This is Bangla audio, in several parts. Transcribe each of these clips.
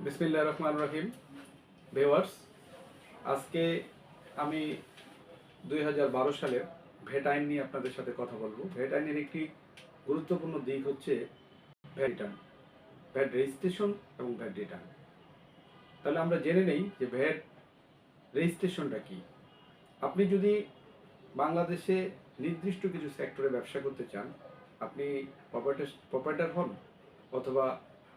বিসমিল্লাহির রহমানির রহিম। ভিউয়ার্স, আজকে আমি 2012 সালের ভ্যাট আইন নিয়ে আপনাদের সাথে কথা বলবো। ভ্যাট আইনের একটি গুরুত্বপূর্ণ দিক হচ্ছে ভ্যাট রিটার্ন, ভ্যাট রেজিস্ট্রেশন এবং ভ্যাট রিটার্ন। তাহলে আমরা জেনে নেই যে ভ্যাট রেজিস্ট্রেশনটা কি। আপনি যদি বাংলাদেশে নির্দিষ্ট কিছু সেক্টরে ব্যবসা করতে চান, আপনি প্রপার্টার হন অথবা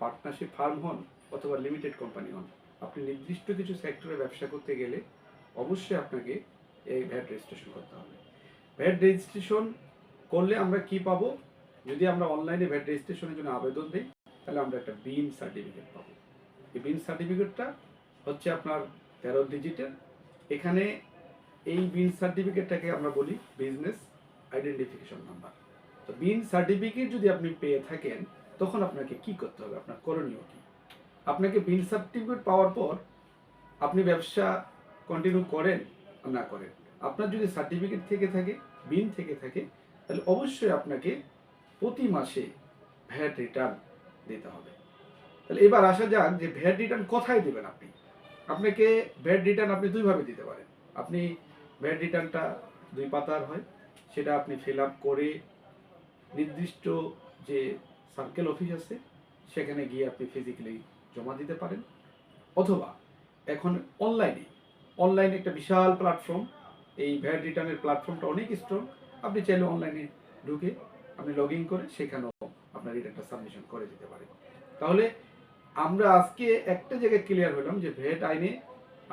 পার্টনারশিপ ফার্ম হন অথবা লিমিটেড কোম্পানি হন, আপনি নির্দিষ্ট কিছু সেক্টরে ব্যবসা করতে গেলে অবশ্যই আপনাকে এই ভ্যাট রেজিস্ট্রেশন করতে হবে। ভ্যাট রেজিস্ট্রেশন করলে আমরা কি পাবো? যদি আমরা অনলাইনে ভ্যাট রেজিস্ট্রেশনের জন্য আবেদন দিই, তাহলে আমরা একটা বিন সার্টিফিকেট পাবো। এই বিন সার্টিফিকেটটা হচ্ছে আপনার 13 ডিজিটের। এখানে এই বিন সার্টিফিকেটটাকে আমরা বলি বিজনেস আইডেন্টিফিকেশন নাম্বার। তো বিন সার্টিফিকেট যদি আপনি পেয়ে থাকেন, তখন আপনাকে কি করতে হবে, আপনার করণীয় কি? আপনাকে বিন সার্টিফিকেট পাওয়ার পর আপনি ব্যবসা কন্টিনিউ করেন না করেন, আপনার যদি সার্টিফিকেট থেকে থাকে, বিন থেকে থাকে, তাহলে অবশ্যই আপনাকে প্রতি মাসে ভ্যাট রিটার্ন দিতে হবে। তাহলে এবার আসা যাক যে ভ্যাট রিটার্ন কোথায় দেবেন আপনি। আপনাকে ভ্যাট রিটার্ন আপনি দুইভাবে দিতে পারেন। আপনি ভ্যাট রিটার্নটা 2 পাতার হয়, সেটা আপনি ফিল আপ করে নির্দিষ্ট যে সার্কেল অফিস আছে সেখানে গিয়ে আপনি ফিজিক্যালি জমা দিতে পারেন, অথবা এখন অনলাইনে একটা বিশাল প্ল্যাটফর্ম, এই ভ্যাট রিটার্নের প্ল্যাটফর্মটা অনেক স্ট্রং। আপনি চাইলে অনলাইনে ঢুকে আপনি লগ ইন করে সেখানেও আপনার রিটার্নটা সাবমিশন করে দিতে পারেন। তাহলে আমরা আজকে একটা জায়গায় ক্লিয়ার হলাম যে ভ্যাট আইনে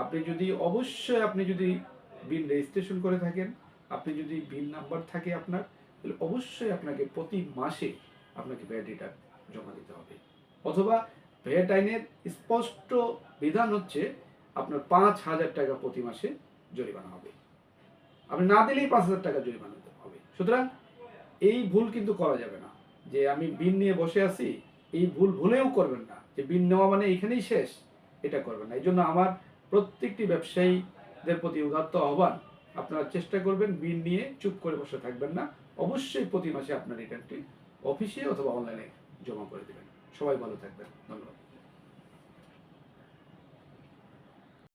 আপনি যদি বিল রেজিস্ট্রেশন করে থাকেন, আপনি যদি বিল নাম্বার থাকে আপনার, তাহলে অবশ্যই আপনাকে প্রতি মাসে আপনাকে ভ্যাট রিটার্ন জমা দিতে হবে। অথবা ভ্যাট আইনের স্পষ্ট বিধান হচ্ছে আপনার 5,000 টাকা প্রতি মাসে জরিমানা হবে। আপনি না দিলেই 5,000 টাকা জরিমানা দিতে হবে। সুতরাং এই ভুল কিন্তু করা যাবে না যে আমি বিল নিয়ে বসে আছি, এই ভুল ভুলেও করবেন না যে বিল নেওয়া মানে এখানেই শেষ, এটা করবেন না। এই জন্য আমার প্রত্যেকটি ব্যবসায়ীদের প্রতি উদাত্ত আহ্বান, আপনারা চেষ্টা করবেন বিল নিয়ে চুপ করে বসে থাকবেন না। অবশ্যই প্রতি মাসে আপনার রিটার্নটি অফিসে অথবা অনলাইনে জমা করে দেবেন। সবাই ভালো থাকবেন। ধন্যবাদ।